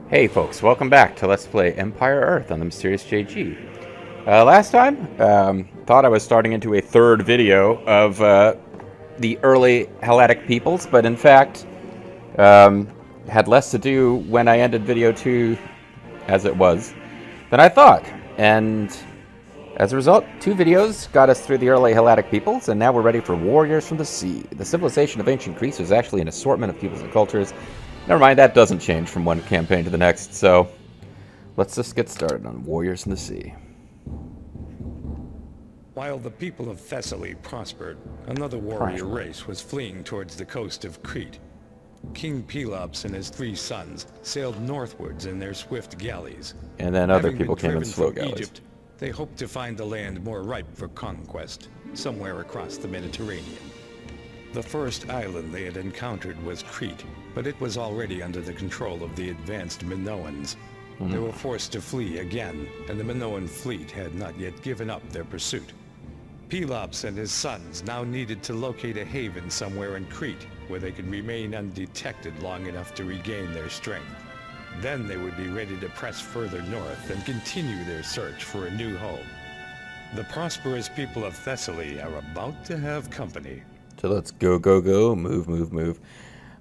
Hey folks, welcome back to Let's Play Empire Earth on the Mysterious JG. Last time, thought I was starting into a third video of the early Helletic peoples, but in fact, had less to do when I ended video 2, as it was, than I thought. And as a result, 2 videos got us through the early Helletic peoples, and now we're ready for Warriors from the Sea. The civilization of ancient Greece was actually an assortment of peoples and cultures. Never mind, that doesn't change from one campaign to the next, so let's just get started on Warriors in the Sea. While the people of Thessaly prospered, another warrior race was fleeing towards the coast of Crete. King Pelops and his 3 sons sailed northwards in their swift galleys. And then other Having people been came in driven slow from galleys. Egypt, they hoped to find the land more ripe for conquest, somewhere across the Mediterranean. The first island they had encountered was Crete, but it was already under the control of the advanced Minoans. They were forced to flee again, and the Minoan fleet had not yet given up their pursuit. Pelops and his sons now needed to locate a haven somewhere in Crete, where they could remain undetected long enough to regain their strength. Then they would be ready to press further north and continue their search for a new home. The prosperous people of Thessaly are about to have company. So let's go, move.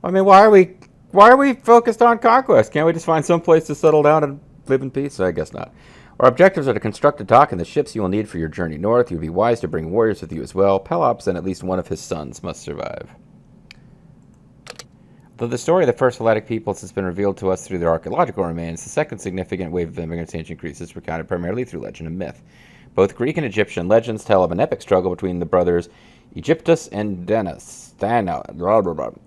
I mean, why are we focused on conquest? Can't we just find some place to settle down and live in peace? I guess not. Our objectives are to construct a dock and the ships you will need for your journey north. You would be wise to bring warriors with you as well. Pelops and at least one of his sons must survive. Though the story of the first Helletic peoples has been revealed to us through their archaeological remains, the second significant wave of immigrants to ancient Greece is recounted primarily through legend and myth. Both Greek and Egyptian legends tell of an epic struggle between the brothers Aegyptus and Danas,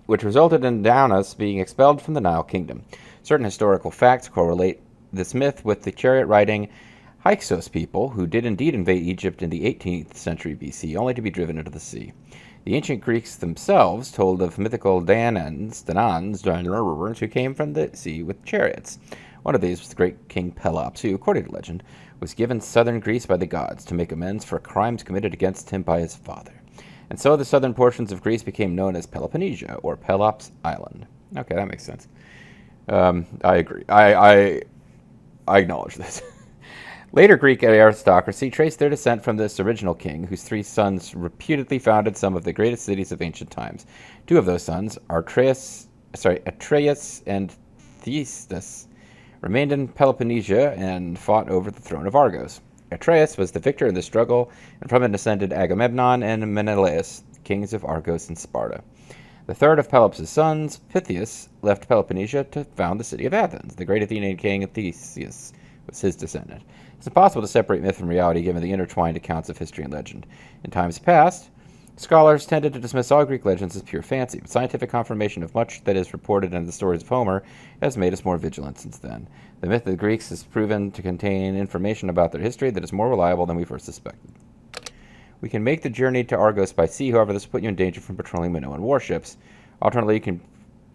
which resulted in Danas being expelled from the Nile kingdom. Certain historical facts correlate this myth with the chariot-riding Hyksos people, who did indeed invade Egypt in the 18th century BC, only to be driven into the sea. The ancient Greeks themselves told of mythical Danans, who came from the sea with chariots. One of these was the great King Pelops, who, according to legend, was given southern Greece by the gods to make amends for crimes committed against him by his father. And so the southern portions of Greece became known as Peloponnesia, or Pelops Island. Okay, that makes sense. I agree. I acknowledge this. Later Greek aristocracy traced their descent from this original king, whose 3 sons reputedly founded some of the greatest cities of ancient times. 2 of those sons, Atreus and Theistus, remained in Peloponnesia and fought over the throne of Argos. Atreus was the victor in the struggle, and from it descended Agamemnon and Menelaus, kings of Argos and Sparta. The third of Pelops' sons, Pythias, left Peloponnesia to found the city of Athens. The great Athenian king Theseus was his descendant. It's impossible to separate myth from reality given the intertwined accounts of history and legend. In times past, scholars tended to dismiss all Greek legends as pure fancy, but scientific confirmation of much that is reported in the stories of Homer has made us more vigilant since then. The myth of the Greeks has proven to contain information about their history that is more reliable than we first suspected. We can make the journey to Argos by sea, however, this will put you in danger from patrolling Minoan warships. Alternately, you can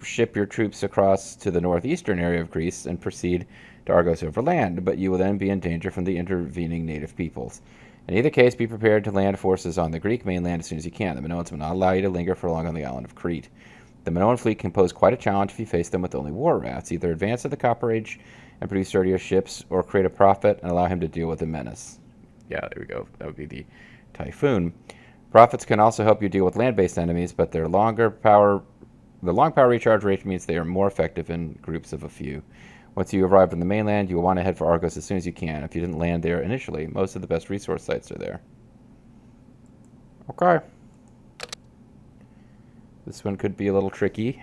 ship your troops across to the northeastern area of Greece and proceed to Argos over land, but you will then be in danger from the intervening native peoples. In either case, be prepared to land forces on the Greek mainland as soon as you can. The Minoans will not allow you to linger for long on the island of Crete. The Minoan fleet can pose quite a challenge if you face them with only war rats. Either advance to the Copper Age and produce sturdier ships, or create a prophet and allow him to deal with the menace. Yeah, there we go. That would be the Typhoon. Prophets can also help you deal with land-based enemies, but the long power recharge rate means they are more effective in groups of a few. Once you arrive on the mainland, you will want to head for Argos as soon as you can. If you didn't land there initially, most of the best resource sites are there. Okay. This one could be a little tricky,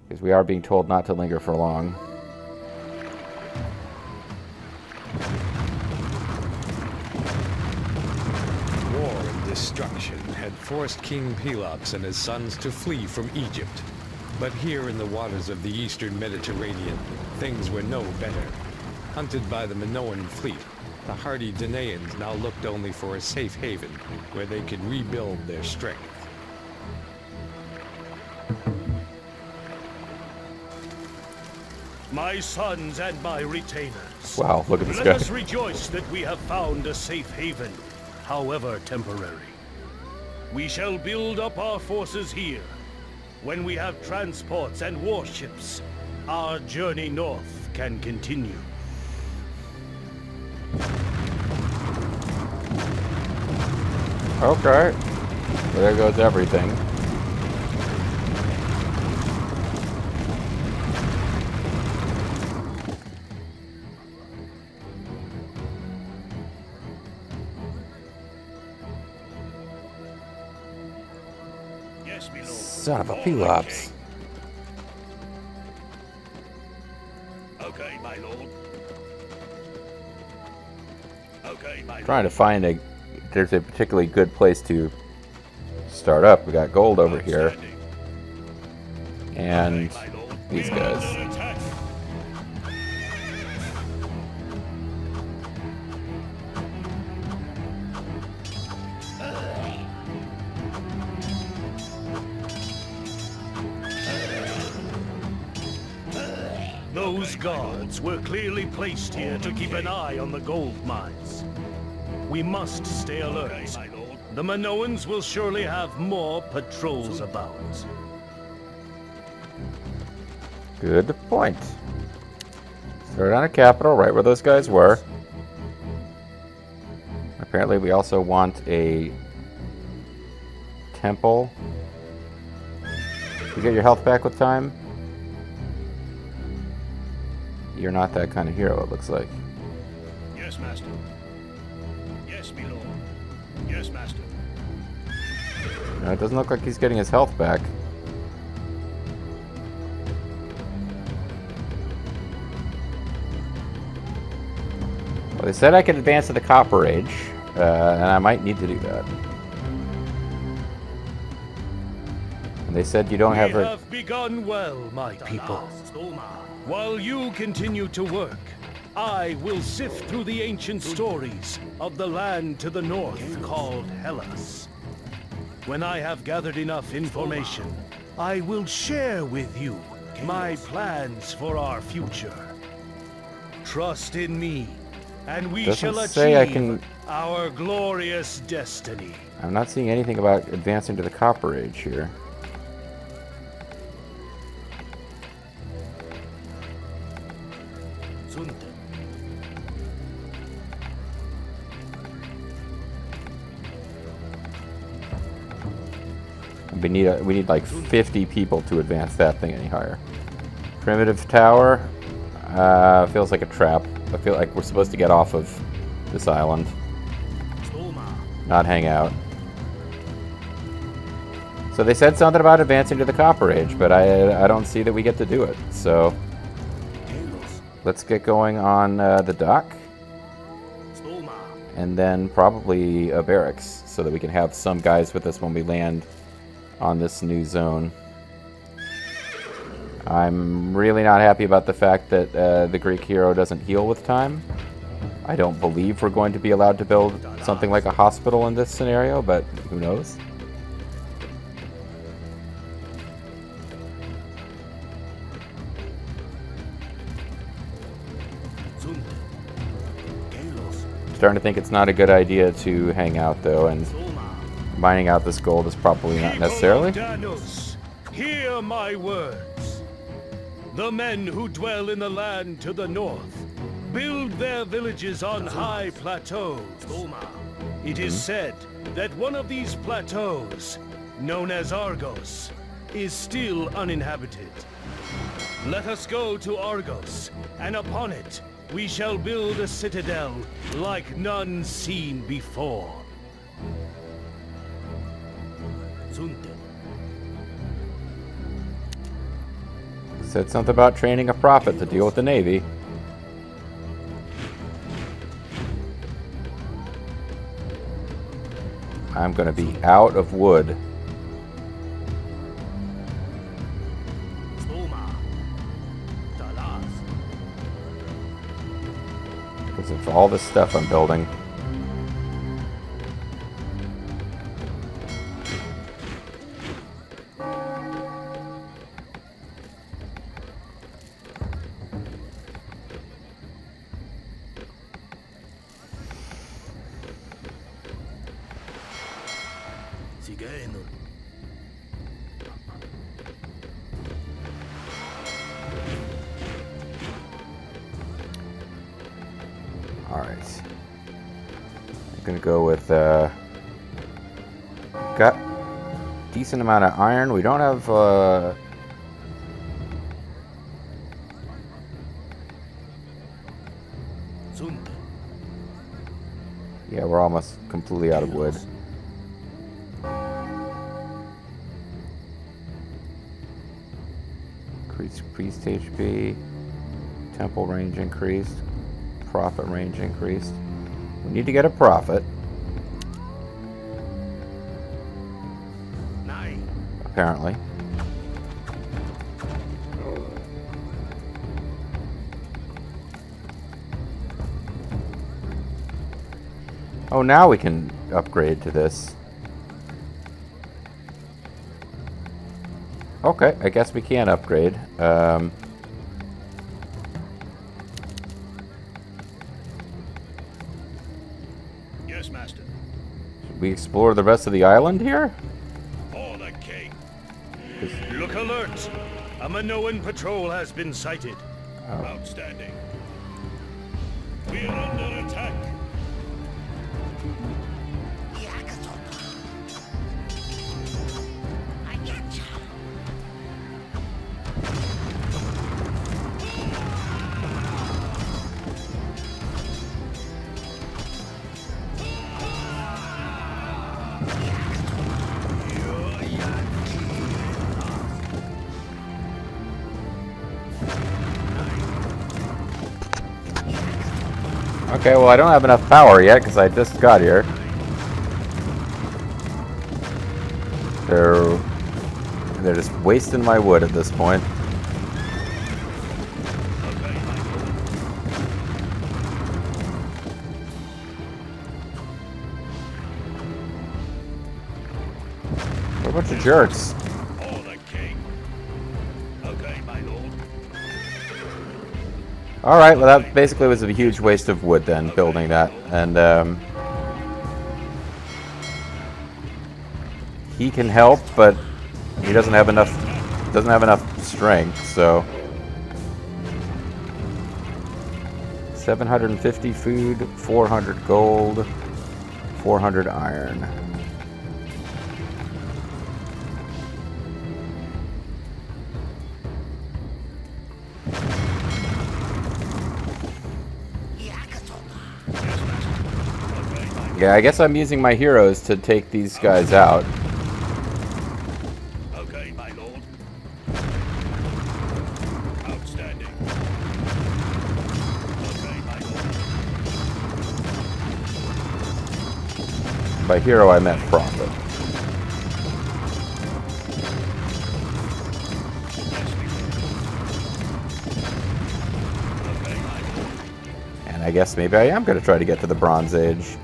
because we are being told not to linger for long. War and destruction had forced King Pelops and his sons to flee from Egypt. But here in the waters of the eastern Mediterranean, things were no better. Hunted by the Minoan fleet, the hardy Danaans now looked only for a safe haven where they could rebuild their strength. My sons and my retainers. Wow, look at this Let guy. us rejoice that we have found a safe haven, however temporary. We shall build up our forces here. When we have transports and warships, our journey north can continue. Okay. Well, there goes everything. Yes, my lord. Son of a Pelops. Okay, my lord. Okay, my Trying to find there's a particularly good place to start up. We got gold over here. And these guys. Those guards were clearly placed here to keep an eye on the gold mines. We must stay alert. The Minoans will surely have more patrols about. Good point. Start on a capital, right where those guys were. Apparently we also want a temple. You get your health back with time? You're not that kind of hero, it looks like. Yes, master. Yes, my lord. Yes, master. No, it doesn't look like he's getting his health back. Well, they said I could advance to the Copper Age, and I might need to do that. And they said you don't have We have begun well, my people. While you continue to work, I will sift through the ancient stories of the land to the north called Hellas. When I have gathered enough information, I will share with you my plans for our future. Trust in me, and we Doesn't shall say I achieve can- our glorious destiny. I'm not seeing anything about advancing to the Copper Age here. We need like 50 people to advance that thing any higher. Primitive tower feels like a trap. I feel like we're supposed to get off of this island, not hang out. So they said something about advancing to the Copper Age, but I don't see that we get to do it. So let's get going on the dock, and then probably a barracks, so that we can have some guys with us when we land on this new zone. I'm really not happy about the fact that the Greek hero doesn't heal with time. I don't believe we're going to be allowed to build something like a hospital in this scenario, but who knows? Starting to think it's not a good idea to hang out though, and mining out this gold is probably not necessarily. Danos, hear my words. The men who dwell in the land to the north build their villages on high plateaus. It is said that one of these plateaus, known as Argos, is still uninhabited. Let us go to Argos, and upon it we shall build a citadel like none seen before. Said something about training a prophet to deal with the Navy. I'm going to be out of wood. Because of all this stuff I'm building. Alright. I'm gonna go with, got decent amount of iron. We don't have, yeah, we're almost completely out of wood. Increased HP, temple range increased, profit range increased. We need to get a profit. Apparently. Oh, now we can upgrade to this. Okay, I guess we can upgrade. Yes, master. Should we explore the rest of the island here? For the king. Look alert! A Minoan patrol has been sighted. Oh. Outstanding. We are under attack. Okay, well I don't have enough power yet because I just got here. They're just wasting my wood at this point. What a bunch of jerks. Alright, well that basically was a huge waste of wood then, building that. And he can help, but he doesn't have enough strength, so 750 food, 400 gold, 400 iron. Yeah, I guess I'm using my heroes to take these guys out. Okay, my lord. Outstanding. Okay, my lord. By hero, I meant prophet. And I guess maybe I am going to try to get to the Bronze Age.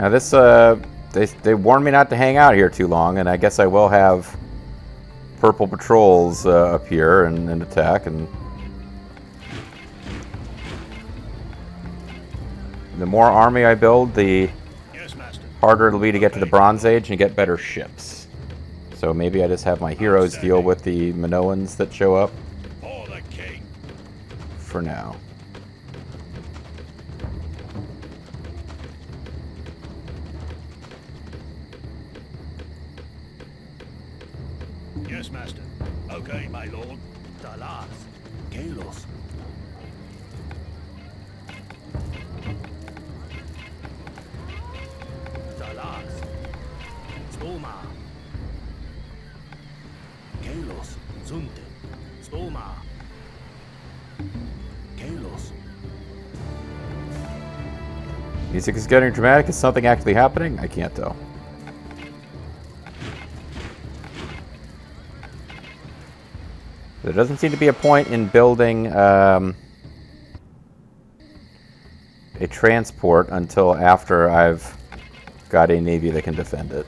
Now this, they warned me not to hang out here too long, and I guess I will have purple patrols appear and attack, and the more army I build, the harder it'll be to get to the Bronze Age and get better ships. So maybe I just have my heroes deal with the Minoans that show up for now. Yes, master. Okay, my lord. Dalas. Kalos. Dalas. Stoma. Kalos. Zunte. Stoma. Kalos. Music is getting dramatic. Is something actually happening? I can't tell. There doesn't seem to be a point in building a transport until after I've got a navy that can defend it.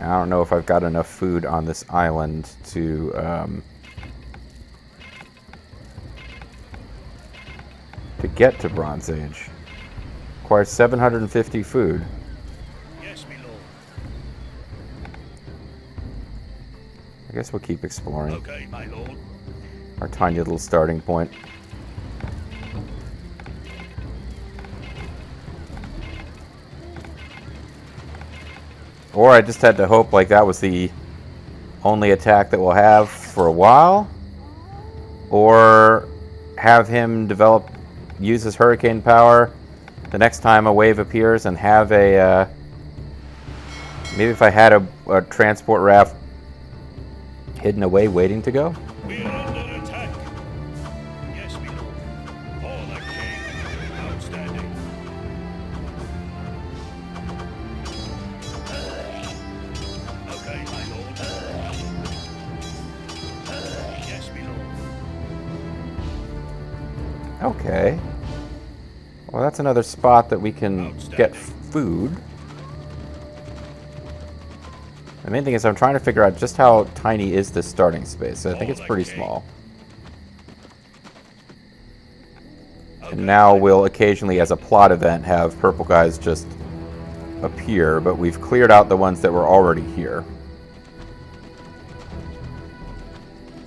I don't know if I've got enough food on this island to get to Bronze Age. Requires 750 food. Yes, my lord. I guess we'll keep exploring. Okay, my lord. Our tiny little starting point. Or I just had to hope like that was the only attack that we'll have for a while. Or have him use his hurricane power the next time a wave appears and have a... maybe if I had a transport raft hidden away waiting to go. We are under attack. Yes, my lord. For the king. Outstanding. Okay, my lord. Yes, my lord. Okay. Well, that's another spot that we can get food. The main thing is I'm trying to figure out just how tiny is this starting space. I think it's pretty small. And now we'll occasionally, as a plot event, have purple guys just appear, but we've cleared out the ones that were already here.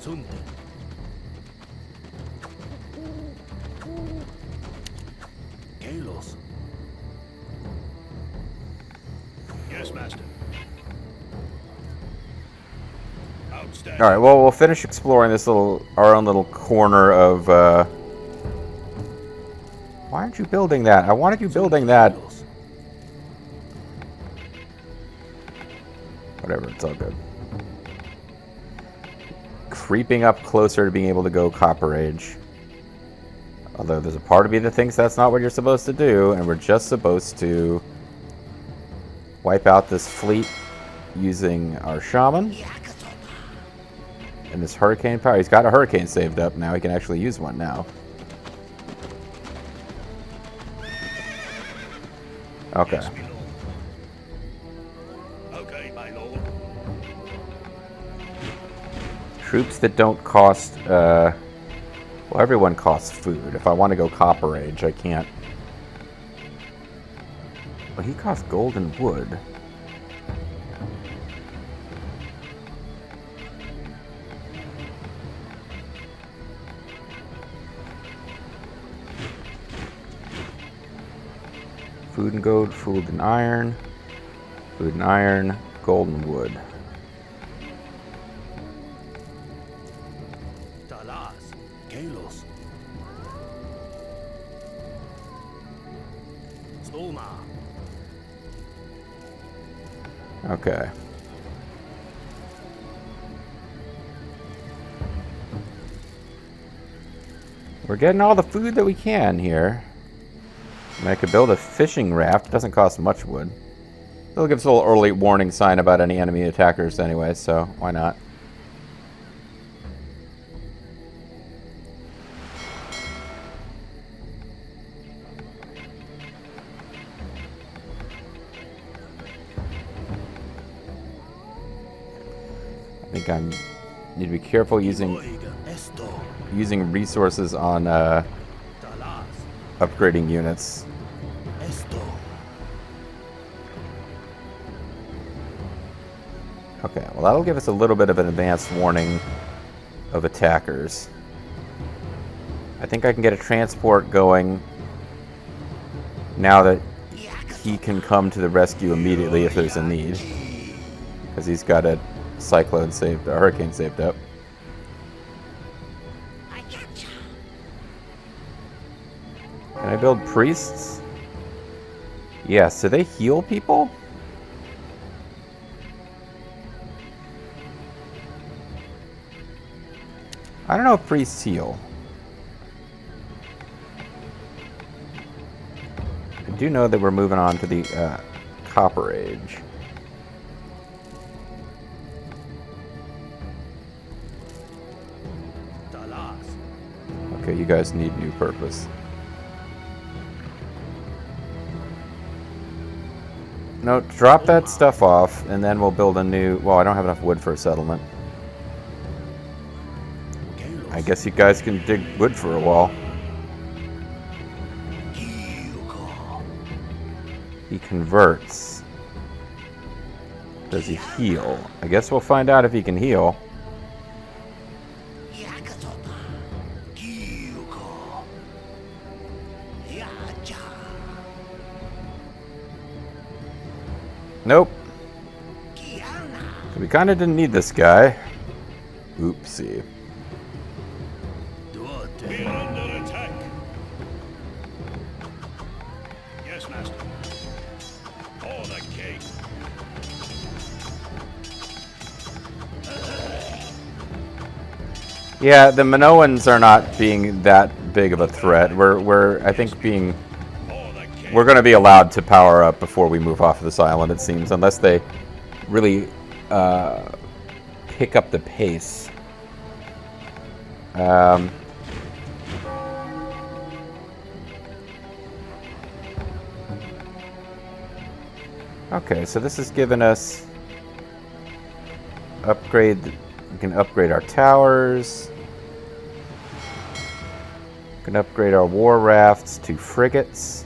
Sunde. Kalos. Yes, master. Outstanding. Alright, well, we'll finish exploring this our own little corner of, Why aren't you building that? I wanted you building that. Whatever, it's all good. Creeping up closer to being able to go Copper Age. Although there's a part of me that thinks that's not what you're supposed to do, and we're just supposed to wipe out this fleet using our shaman. And this hurricane power. He's got a hurricane saved up now. He can actually use one now. Okay. Yes, my lord. Okay, my lord. Troops that don't cost, well, everyone costs food. If I want to go Copper Age, I can't. Well, he costs gold and wood. Food and gold, food and iron, gold and wood. Talas. Kalos. Stoma. Okay. We're getting all the food that we can here. I mean, I could build a fishing raft. It doesn't cost much wood. It'll give us a little early warning sign about any enemy attackers anyway, so why not? I think I need to be careful using resources on upgrading units. Okay, well that'll give us a little bit of an advanced warning of attackers. I think I can get a transport going now that he can come to the rescue immediately if there's a need. Because he's got a hurricane saved up. Can I build priests? Yes, do they heal people? I don't know if priests heal. I do know that we're moving on to the Copper Age. Okay, you guys need new purpose. No, drop that stuff off, and then we'll build a new... Well, I don't have enough wood for a settlement. I guess you guys can dig wood for a while. He converts. Does he heal? I guess we'll find out if he can heal. Nope. We kind of didn't need this guy. Oopsie. We are under attack. Yes, master. For the king. Yeah, the Minoans are not being that big of a threat. We're I think being... We're going to be allowed to power up before we move off of this island, it seems, unless they really pick up the pace. Okay, so this has given us upgrade. We can upgrade our towers. We can upgrade our war rafts to frigates.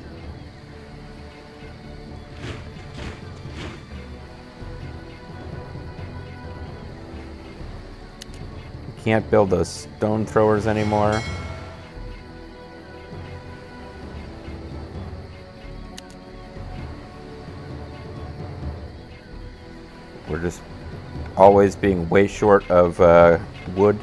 We can't build those stone throwers anymore. We're just always being way short of wood.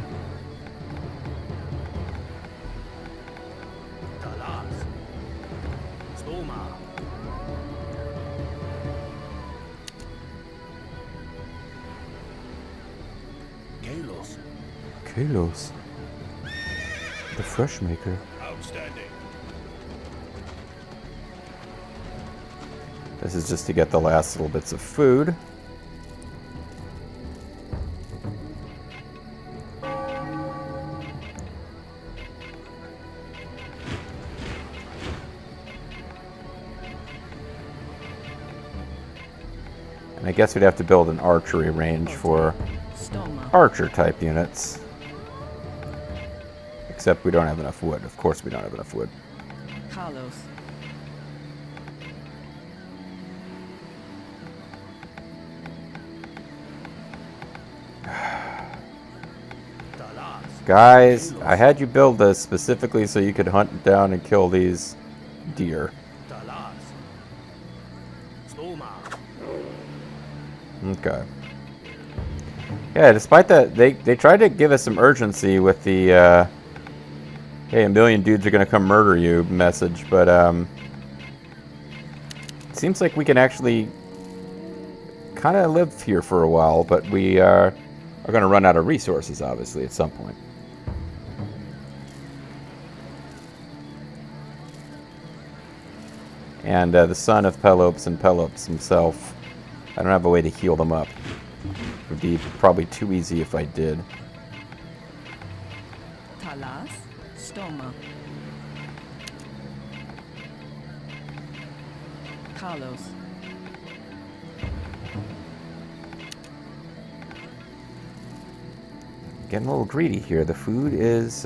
Kalos. The fresh maker. Outstanding. This is just to get the last little bits of food. And I guess we'd have to build an archery range for archer type units. Except we don't have enough wood. Of course we don't have enough wood. Carlos. Guys, I had you build this specifically so you could hunt down and kill these deer. Okay. Yeah, despite that, they tried to give us some urgency with the, hey, a million dudes are going to come murder you message, but, it seems like we can actually kind of live here for a while, but we are going to run out of resources, obviously, at some point. And the son of Pelops and Pelops himself, I don't have a way to heal them up. It would be probably too easy if I did. Talas. Stoma. Carlos. Getting a little greedy here. The food is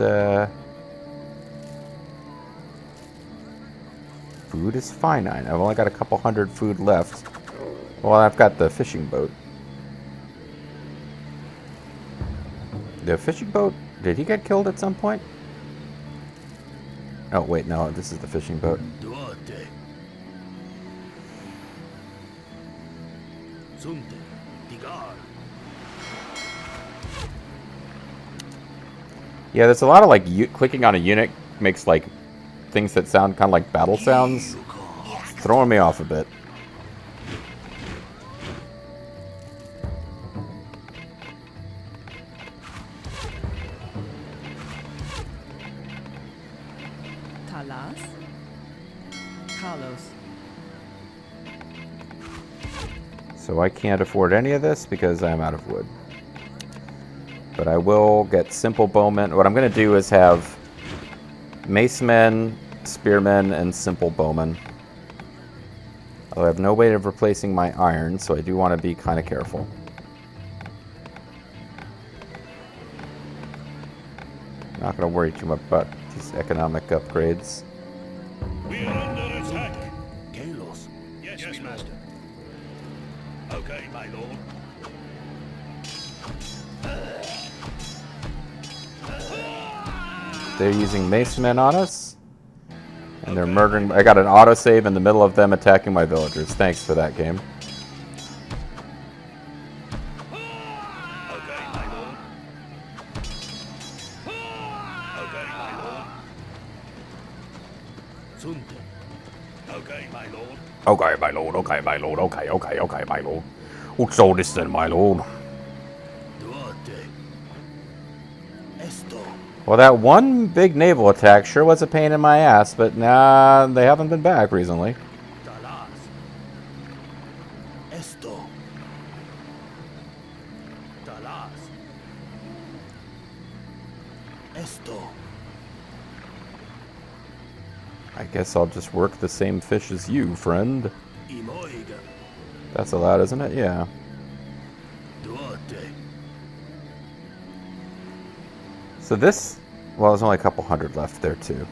food is finite. I've only got a couple hundred food left. Well, I've got the fishing boat. The fishing boat? Did he get killed at some point? Oh wait, no. This is the fishing boat. Yeah, there's a lot of like clicking on a unit makes like things that sound kind of like battle sounds. Throwing me off a bit. Talas. Carlos. So I can't afford any of this because I'm out of wood. But I will get simple bowmen. What I'm going to do is have macemen, spearmen, and simple bowmen. Although I have no way of replacing my iron, so I do want to be kind of careful. Not going to worry too much about these economic upgrades. We are under attack. Kalos. Yes, master. Okay, my lord. They're using mace men on us. And they're murdering. I got an autosave in the middle of them attacking my villagers. Thanks for that game. Okay, my lord. Okay, my lord. Sunte. Okay, my lord. Okay, my lord. Okay, my lord. Okay, my lord. What's all this then, my lord? Duarte. Esto. Well, that one big naval attack sure was a pain in my ass, but nah, they haven't been back recently. Talas. Esto. Talas. Esto. I guess I'll just work the same fish as you, friend. Imoiga. That's allowed, isn't it? Yeah. Duarte. So this, well, there's only a couple hundred left there, too.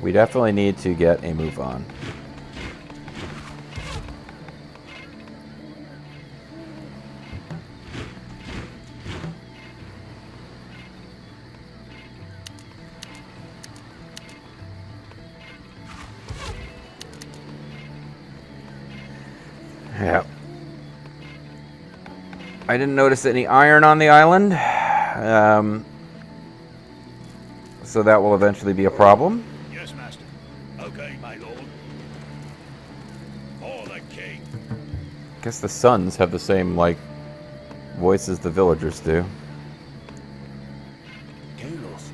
We definitely need to get a move on. Yeah. I didn't notice any iron on the island. So that will eventually be a problem. Yes, master. Okay, my lord. For the king. I guess the sons have the same, like, voice as the villagers do. Kalos.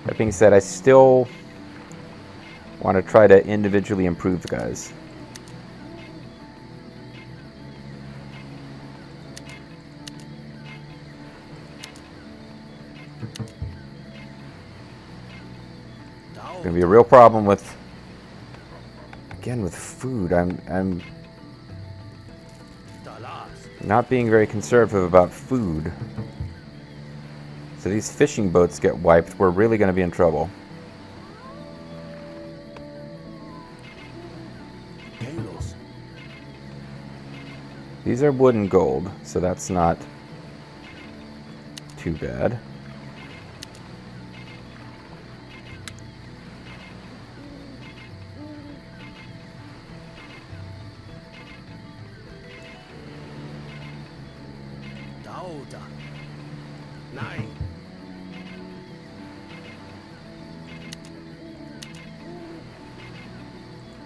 That being said, I still want to try to individually improve the guys. It's gonna be a real problem with, again, with food. I'm Talas. not being very conservative about food. So these fishing boats get wiped, we're really going to be in trouble. Kalos. These are wood and gold, so that's not too bad. Dauda. Nine.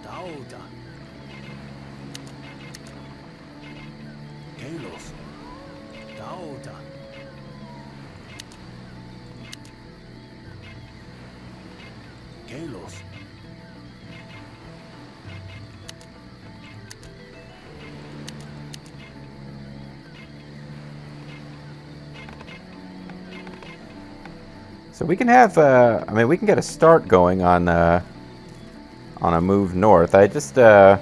Dauda. Kalos. Dauda. Kalos. So we can have, I mean, we can get a start going on a move north. I just, I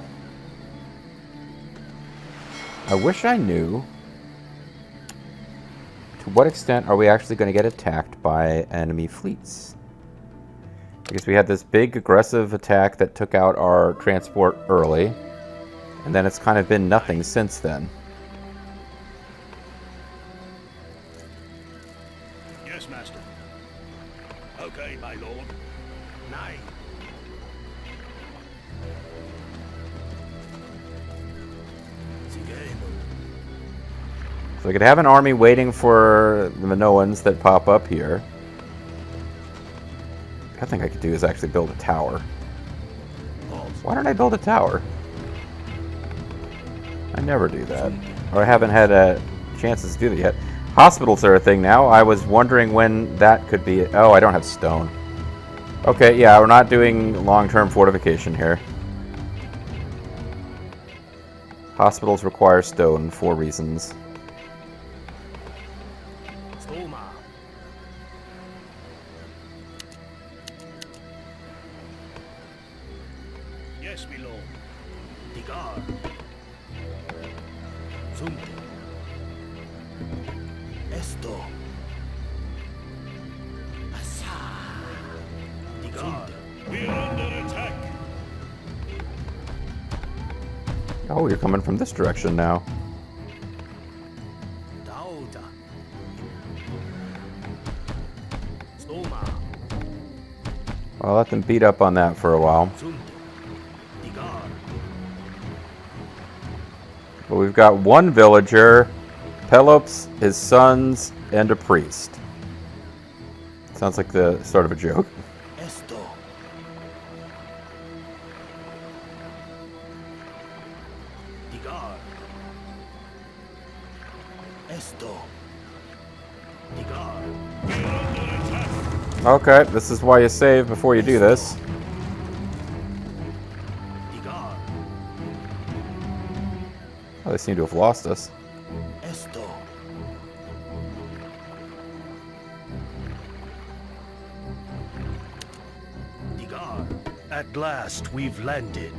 wish I knew to what extent are we actually going to get attacked by enemy fleets. Because we had this big aggressive attack that took out our transport early, and then it's kind of been nothing since then. Yes, master. Okay, my lord. Nine. So we could have an army waiting for the Minoans that pop up here. The other thing I could do is actually build a tower. Why don't I build a tower? I never do that. Or I haven't had a chance to do that yet. Hospitals are a thing now. I was wondering when that could be. Oh, I don't have stone. Okay, yeah, we're not doing long-term fortification here. Hospitals require stone for reasons. Stoma. Yes, my lord. Digar. Sunte. Esto. Asa. Digar. We are under attack. Oh, you're coming from this direction now. Dauda. Stoma. I'll let them beat up on that for a while. Sunte. Digar. But we've got one villager, Pelops, his sons, and a priest. Sounds like the start of a joke. Esto. Digar. Esto. Digar. We are under attack. Okay, this is why you save before you do this. Digar. Oh, they seem to have lost us. Esto. Digar. At last, we've landed.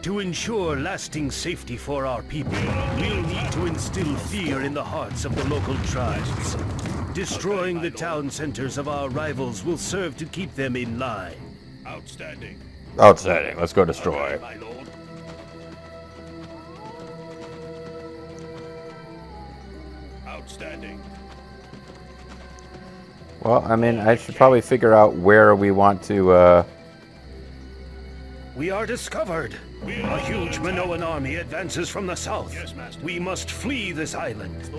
To ensure lasting safety for our people, we'll need to instill fear in the hearts of the local tribes. Destroying the town centers of our rivals will serve to keep them in line. Outstanding. Outstanding. Let's go destroy. My lord. Outstanding. Well, I mean, I should probably figure out where we want to, We are discovered. A huge Minoan army advances from the south. Yes, master. We must flee this island.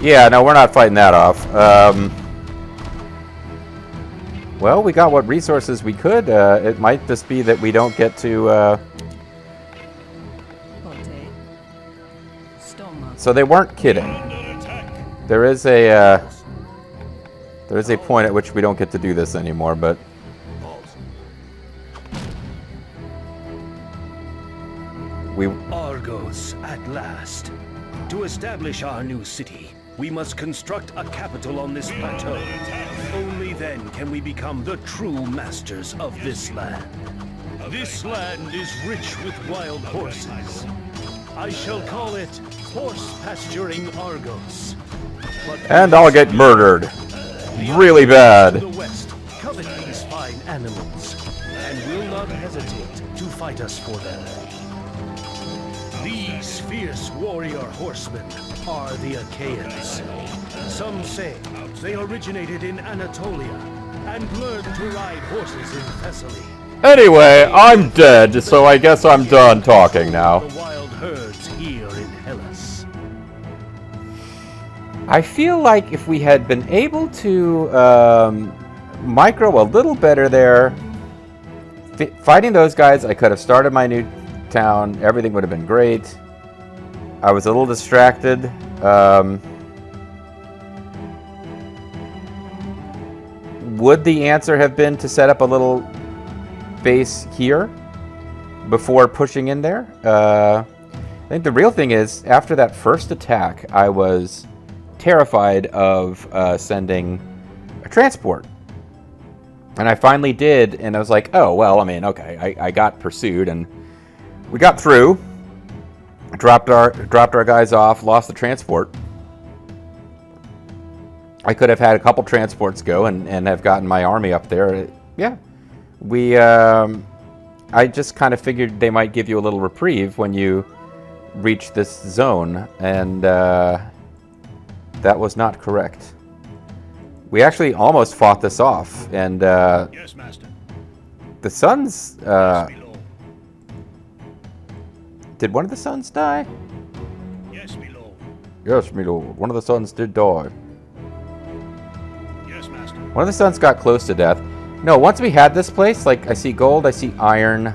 Yeah, no, we're not fighting that off. Well, we got what resources we could. It might just be that we don't get to... Pote. Stoma. So they weren't kidding. There is a point at which we don't get to do this anymore, but... Argos, at last. To establish our new city, we must construct a capital on this plateau. Only then can we become the true masters of this land. This land is rich with wild horses. I shall call it horse pasturing Argos. But And I'll get murdered. Really bad. the west covet these fine animals and will not hesitate to fight us for them. These fierce warrior horsemen are the Achaeans. Some say they originated in Anatolia and learned to ride horses in Thessaly. Anyway, I'm dead, so I guess I'm done talking now. The wild herds here in Hellas. I feel like if we had been able to micro a little better there, fighting those guys, I could have started my new town. Everything would have been great. I was a little distracted. Would the answer have been to set up a little base here before pushing in there? I think the real thing is, after that first attack, I was terrified of sending a transport. And I finally did, and I was like, oh, well, I mean, okay, I got pursued, and we got through, dropped our guys off, lost the transport. I could have had a couple transports go and have gotten my army up there. Yeah, I just kind of figured they might give you a little reprieve when you reach this zone, and that was not correct. We actually almost fought this off, and Yes, master. the sons... did one of the sons die? Yes, my lord. Yes, me lord. One of the sons did die. Yes, master. One of the sons got close to death. No, once we had this place, like, I see gold, I see iron. I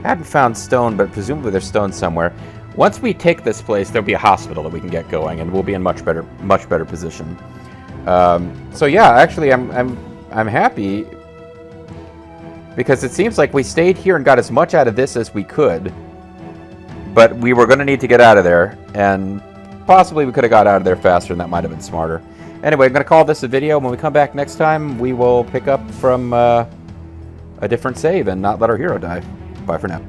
hadn't found stone, but presumably there's stone somewhere. Once we take this place, there'll be a hospital that we can get going, and we'll be in much better position. So yeah, actually, I'm happy because it seems like we stayed here and got as much out of this as we could, but we were going to need to get out of there, and possibly we could have got out of there faster, and that might have been smarter. Anyway, I'm going to call this a video. When we come back next time, we will pick up from a different save and not let our hero die. Bye for now.